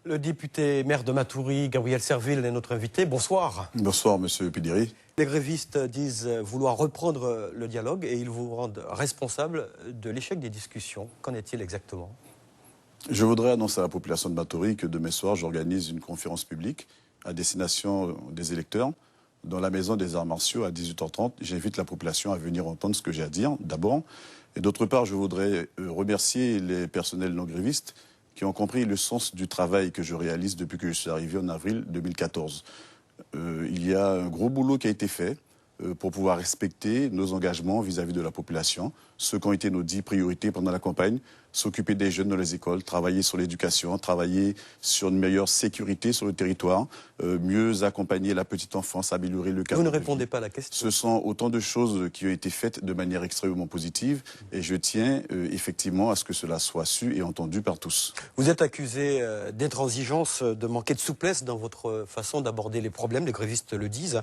Le député maire de Matoury, Gabriel Serville, est notre invité. Bonsoir. Bonsoir, monsieur Pidiri. Les grévistes disent vouloir reprendre le dialogue et ils vous rendent responsable de l'échec des discussions. Qu'en est-il exactement? Je voudrais annoncer à la population de Matoury que demain soir, j'organise une conférence publique à destination des électeurs dans la maison des arts martiaux à 18h30. J'invite la population à venir entendre ce que j'ai à dire, d'abord. Et d'autre part, je voudrais remercier les personnels non grévistes qui ont compris le sens du travail que je réalise depuis que je suis arrivé en avril 2014. Il y a un gros boulot qui a été fait pour pouvoir respecter nos engagements vis-à-vis de la population, ce qui ont été nos 10 priorités pendant la campagne, s'occuper des jeunes dans les écoles, travailler sur l'éducation, travailler sur une meilleure sécurité sur le territoire, mieux accompagner la petite enfance, améliorer le cadre. Vous ne répondez pas à la question. Ce sont autant de choses qui ont été faites de manière extrêmement positive et je tiens effectivement à ce que cela soit su et entendu par tous. Vous êtes accusé d'intransigeance, de manquer de souplesse dans votre façon d'aborder les problèmes, les grévistes le disent.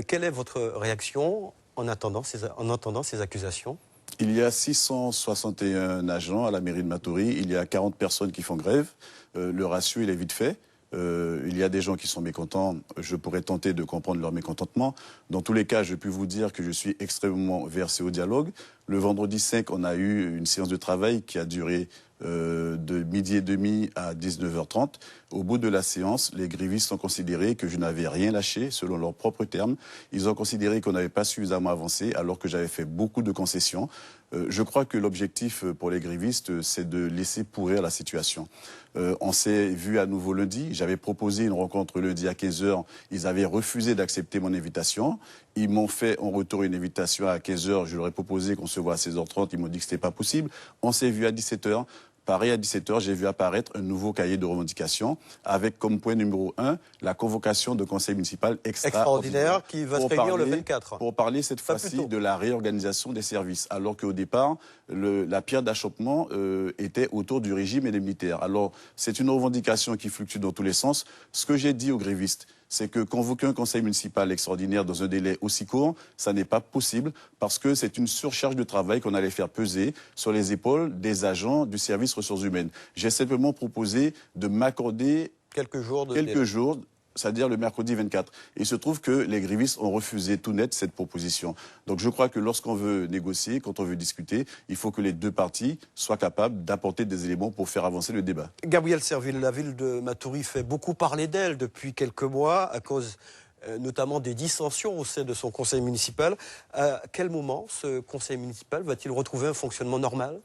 Quelle est votre réaction en entendant ces accusations ? Il y a 661 agents à la mairie de Matoury, il y a 40 personnes qui font grève. Le ratio, il est vite fait. Il y a des gens qui sont mécontents, je pourrais tenter de comprendre leur mécontentement. Dans tous les cas, je peux vous dire que je suis extrêmement versé au dialogue. Le vendredi 5, on a eu une séance de travail qui a duré de midi et demi à 19h30. Au bout de la séance, les grévistes ont considéré que je n'avais rien lâché, selon leurs propres termes. Ils ont considéré qu'on n'avait pas suffisamment avancé, alors que j'avais fait beaucoup de concessions. Je crois que l'objectif pour les grévistes, c'est de laisser pourrir la situation. On s'est vu à nouveau lundi. J'avais proposé une rencontre lundi à 15h. Ils avaient refusé d'accepter mon invitation. Ils m'ont fait en retour une invitation à 15h. Je leur ai proposé qu'on se voit à 16h30. Ils m'ont dit que ce n'était pas possible. On s'est vu à 17h. Pareil, à 17h, j'ai vu apparaître un nouveau cahier de revendications avec comme point numéro 1 la convocation de conseil municipal extraordinaire qui va se réunir le 24. Pour parler cette fois-ci de la réorganisation des services, alors qu'au départ, la pierre d'achoppement était autour du régime et des militaires. Alors, c'est une revendication qui fluctue dans tous les sens. Ce que j'ai dit aux grévistes, c'est que convoquer un conseil municipal extraordinaire dans un délai aussi court, ça n'est pas possible parce que c'est une surcharge de travail qu'on allait faire peser sur les épaules des agents du service ressources humaines. J'ai simplement proposé de m'accorder quelques jours, c'est-à-dire le mercredi 24. Et il se trouve que les grévistes ont refusé tout net cette proposition. Donc je crois que lorsqu'on veut négocier, quand on veut discuter, il faut que les deux parties soient capables d'apporter des éléments pour faire avancer le débat. Gabriel Serville, la ville de Matoury fait beaucoup parler d'elle depuis quelques mois à cause notamment des dissensions au sein de son conseil municipal. À quel moment ce conseil municipal va-t-il retrouver un fonctionnement normal ?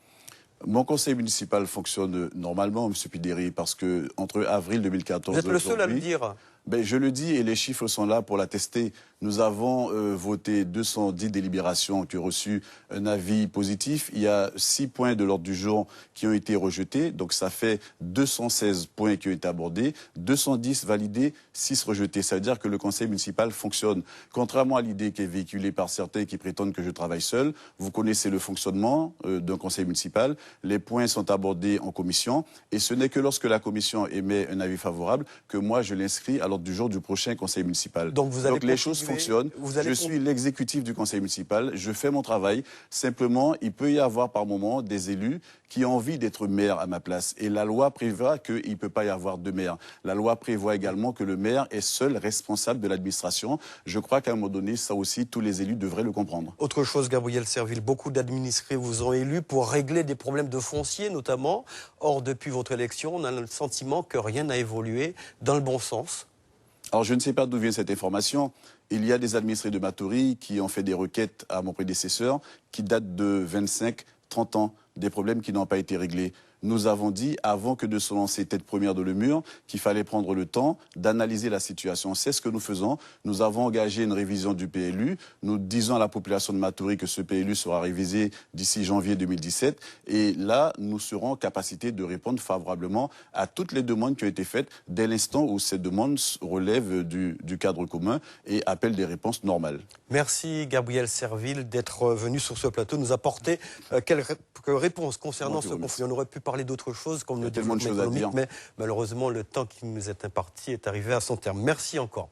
Mon conseil municipal fonctionne normalement, M. Pideri, parce que entre avril 2014 et vous êtes le seul à le dire. Je le dis et les chiffres sont là pour l'attester. Nous avons voté 210 délibérations qui ont reçu un avis positif. Il y a 6 points de l'ordre du jour qui ont été rejetés. Donc ça fait 216 points qui ont été abordés, 210 validés, 6 rejetés. Ça veut dire que le conseil municipal fonctionne. Contrairement à l'idée qui est véhiculée par certains qui prétendent que je travaille seul, vous connaissez le fonctionnement d'un conseil municipal. Les points sont abordés en commission et ce n'est que lorsque la commission émet un avis favorable que moi je l'inscris à l'ordre du jour du prochain conseil municipal. Donc les choses fonctionnent. Je suis l'exécutif du conseil municipal. Je fais mon travail. Simplement, il peut y avoir par moment des élus qui ont envie d'être maire à ma place. Et la loi prévoit qu'il ne peut pas y avoir de maire. La loi prévoit également que le maire est seul responsable de l'administration. Je crois qu'à un moment donné, ça aussi, tous les élus devraient le comprendre. Autre chose, Gabriel Serville, beaucoup d'administrés vous ont élu pour régler des problèmes de foncier notamment. Or, depuis votre élection, on a le sentiment que rien n'a évolué dans le bon sens. Alors, je ne sais pas d'où vient cette information. Il y a des administrés de Matoury qui ont fait des requêtes à mon prédécesseur qui datent de 25, 30 ans, des problèmes qui n'ont pas été réglés. Nous avons dit, avant que de se lancer tête première dans le mur, qu'il fallait prendre le temps d'analyser la situation. C'est ce que nous faisons. Nous avons engagé une révision du PLU. Nous disons à la population de Matoury que ce PLU sera révisé d'ici janvier 2017. Et là, nous serons en capacité de répondre favorablement à toutes les demandes qui ont été faites dès l'instant où ces demandes relèvent du cadre commun et appellent des réponses normales. Merci Gabriel Serville d'être venu sur ce plateau nous apporter quelques réponses concernant ce conflit. On aurait pu parler d'autres choses comme le développement économique, mais malheureusement le temps qui nous est imparti est arrivé à son terme. Merci encore.